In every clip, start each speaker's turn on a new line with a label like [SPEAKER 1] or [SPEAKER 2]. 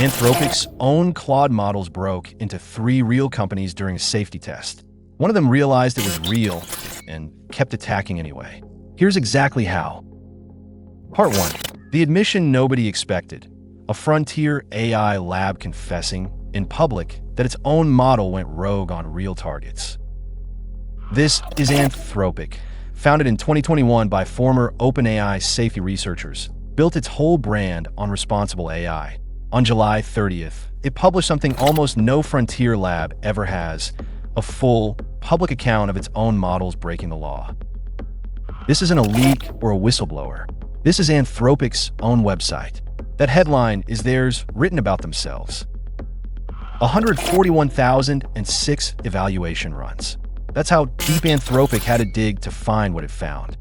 [SPEAKER 1] Anthropic's own Claude models broke into 3 real companies during a safety test. One of them realized it was real and kept attacking anyway. Here's exactly how. Part 1. The admission nobody expected. A frontier AI lab confessing, in public, that its own model went rogue on real targets. This is Anthropic, founded in 2021 by former OpenAI safety researchers, built its whole brand on responsible AI. On July 30th, it published something almost no frontier lab ever has, a full, public account of its own models breaking the law. This isn't a leak or a whistleblower. This is Anthropic's own website. That headline is theirs, written about themselves. 141,006 evaluation runs. That's how deep Anthropic had to dig to find what it found.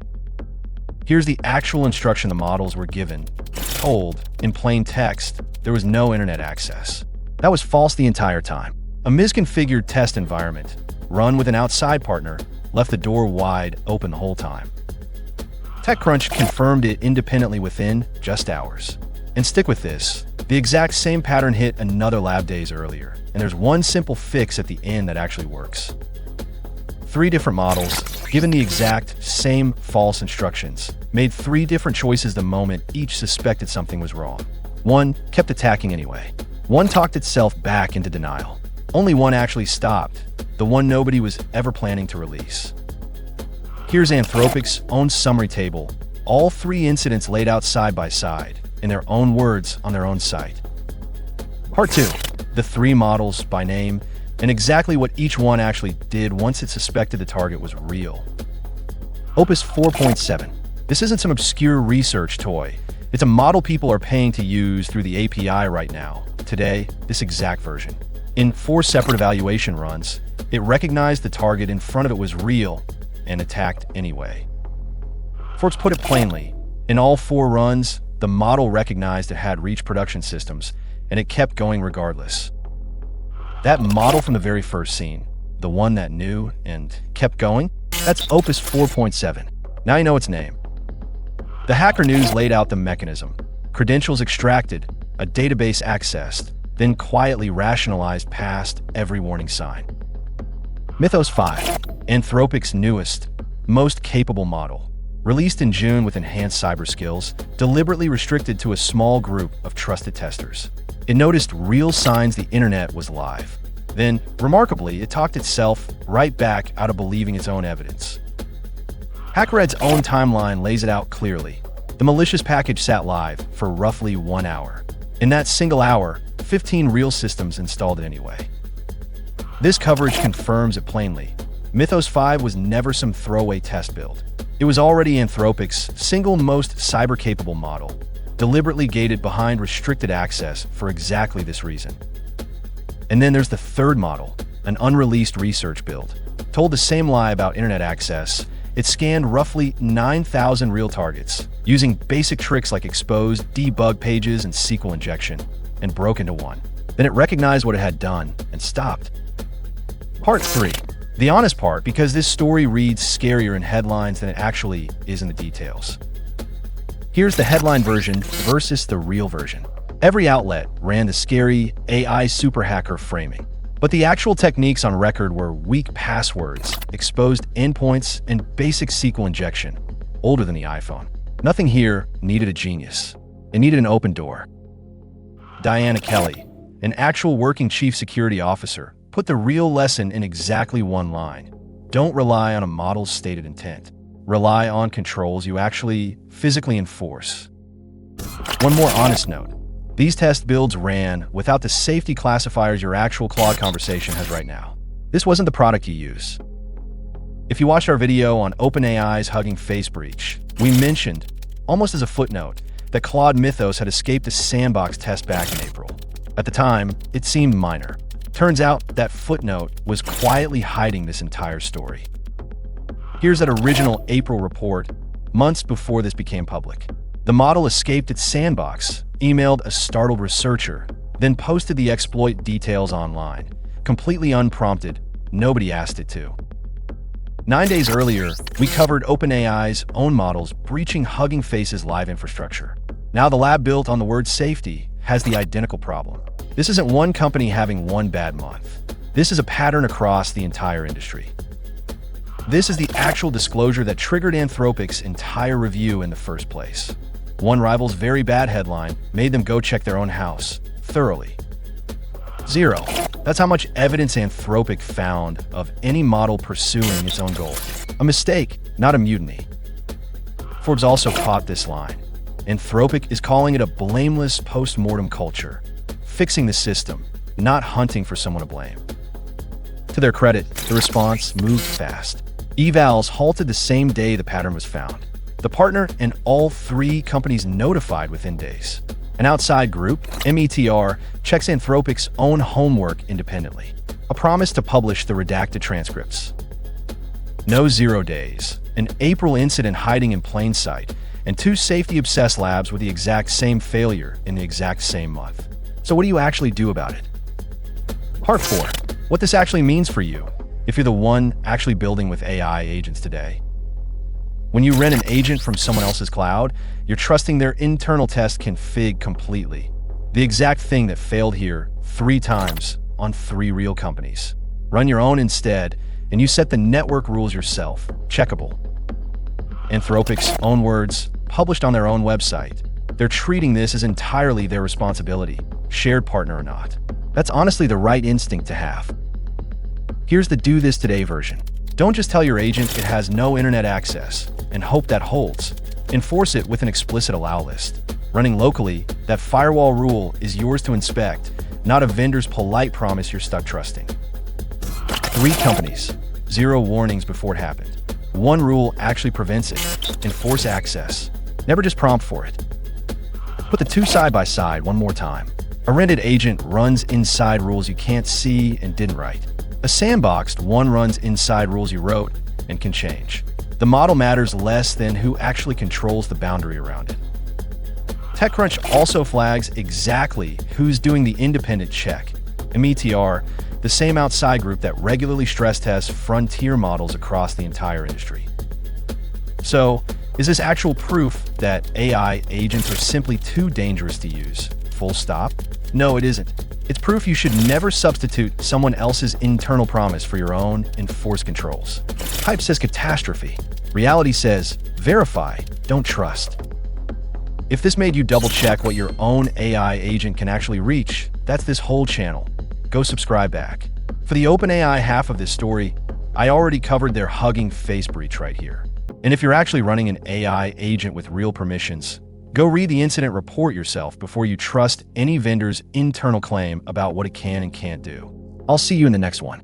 [SPEAKER 1] Here's the actual instruction the models were given, told, in plain text, there was no internet access. That was false the entire time. A misconfigured test environment, run with an outside partner, left the door wide open the whole time. TechCrunch confirmed it independently within just hours. And stick with this, the exact same pattern hit another lab days earlier, and there's one simple fix at the end that actually works. 3 different models, given the exact same false instructions, made 3 different choices the moment each suspected something was wrong. One kept attacking anyway. One talked itself back into denial. Only one actually stopped, the one nobody was ever planning to release. Here's Anthropic's own summary table, all 3 incidents laid out side by side, in their own words on their own site. Part 2. The 3 models by name, and exactly what each one actually did once it suspected the target was real. Opus 4.7. This isn't some obscure research toy. It's a model people are paying to use through the API right now. Today, this exact version. In 4 separate evaluation runs, it recognized the target in front of it was real and attacked anyway. To put it plainly, in all 4 runs, the model recognized it had reached production systems, and it kept going regardless. That model from the very first scene, the one that knew and kept going, that's Opus 4.7. Now you know its name. The Hacker News laid out the mechanism. Credentials extracted, a database accessed, then quietly rationalized past every warning sign. Mythos 5, Anthropic's newest, most capable model. Released in June with enhanced cyber skills, deliberately restricted to a small group of trusted testers. It noticed real signs the internet was live. Then, remarkably, it talked itself right back out of believing its own evidence. HackerRed's own timeline lays it out clearly. The malicious package sat live for roughly 1 hour. In that single hour, 15 real systems installed it anyway. This coverage confirms it plainly. Mythos 5 was never some throwaway test build. It was already Anthropic's single most cyber-capable model, deliberately gated behind restricted access for exactly this reason. And then there's the 3rd model, an unreleased research build. Told the same lie about internet access, it scanned roughly 9,000 real targets, using basic tricks like exposed, debug pages, and SQL injection, and broke into one. Then it recognized what it had done and stopped. Part 3. The honest part, because this story reads scarier in headlines than it actually is in the details. Here's the headline version versus the real version. Every outlet ran the scary AI super hacker framing, but the actual techniques on record were weak passwords, exposed endpoints, and basic SQL injection, older than the iPhone. Nothing here needed a genius. It needed an open door. Diana Kelly, an actual working chief security officer, put the real lesson in exactly 1 line. Don't rely on a model's stated intent. Rely on controls you actually physically enforce. One more honest note. These test builds ran without the safety classifiers your actual Claude conversation has right now. This wasn't the product you use. If you watched our video on OpenAI's Hugging Face breach, we mentioned, almost as a footnote, that Claude Mythos had escaped a sandbox test back in April. At the time, it seemed minor. Turns out that footnote was quietly hiding this entire story. Here's that original April report, months before this became public. The model escaped its sandbox, emailed a startled researcher, then posted the exploit details online, completely unprompted. Nobody asked it to. 9 days earlier, we covered OpenAI's own models breaching Hugging Face's live infrastructure. Now the lab built on the word safety has the identical problem. This isn't one company having one bad month. This is a pattern across the entire industry. This is the actual disclosure that triggered Anthropic's entire review in the first place. One rival's very bad headline made them go check their own house thoroughly. 0. That's how much evidence Anthropic found of any model pursuing its own goal. A mistake, not a mutiny. Forbes also caught this line. Anthropic is calling it a blameless post-mortem culture, fixing the system, not hunting for someone to blame. To their credit, the response moved fast. Evals halted the same day the pattern was found. The partner and all 3 companies notified within days. An outside group, METR, checks Anthropic's own homework independently. A promise to publish the redacted transcripts. No 0 days. An April incident hiding in plain sight, and 2 safety-obsessed labs with the exact same failure in the exact same month. So what do you actually do about it? Part 4. What this actually means for you, if you're the one actually building with AI agents today. When you rent an agent from someone else's cloud, you're trusting their internal test config completely. The exact thing that failed here 3 times on 3 real companies. Run your own instead, and you set the network rules yourself, checkable. Anthropic's own words, published on their own website. They're treating this as entirely their responsibility, shared partner or not. That's honestly the right instinct to have. Here's the do this today version. Don't just tell your agent it has no internet access and hope that holds. Enforce it with an explicit allow list. Running locally, that firewall rule is yours to inspect, not a vendor's polite promise you're stuck trusting. 3 companies, 0 warnings before it happened. 1 rule actually prevents it. Enforce access. Never just prompt for it. Put the 2 side by side one more time. A rented agent runs inside rules you can't see and didn't write. A sandboxed one runs inside rules you wrote and can change. The model matters less than who actually controls the boundary around it. TechCrunch also flags exactly who's doing the independent check. METR, the same outside group that regularly stress tests frontier models across the entire industry. So, is this actual proof that AI agents are simply too dangerous to use? Full stop? No, it isn't. It's proof you should never substitute someone else's internal promise for your own enforced controls. Hype says catastrophe. Reality says verify, don't trust. If this made you double-check what your own AI agent can actually reach, that's this whole channel. Go subscribe back. For the OpenAI half of this story, I already covered their hugging face breach right here. And if you're actually running an AI agent with real permissions, go read the incident report yourself before you trust any vendor's internal claim about what it can and can't do. I'll see you in the next one.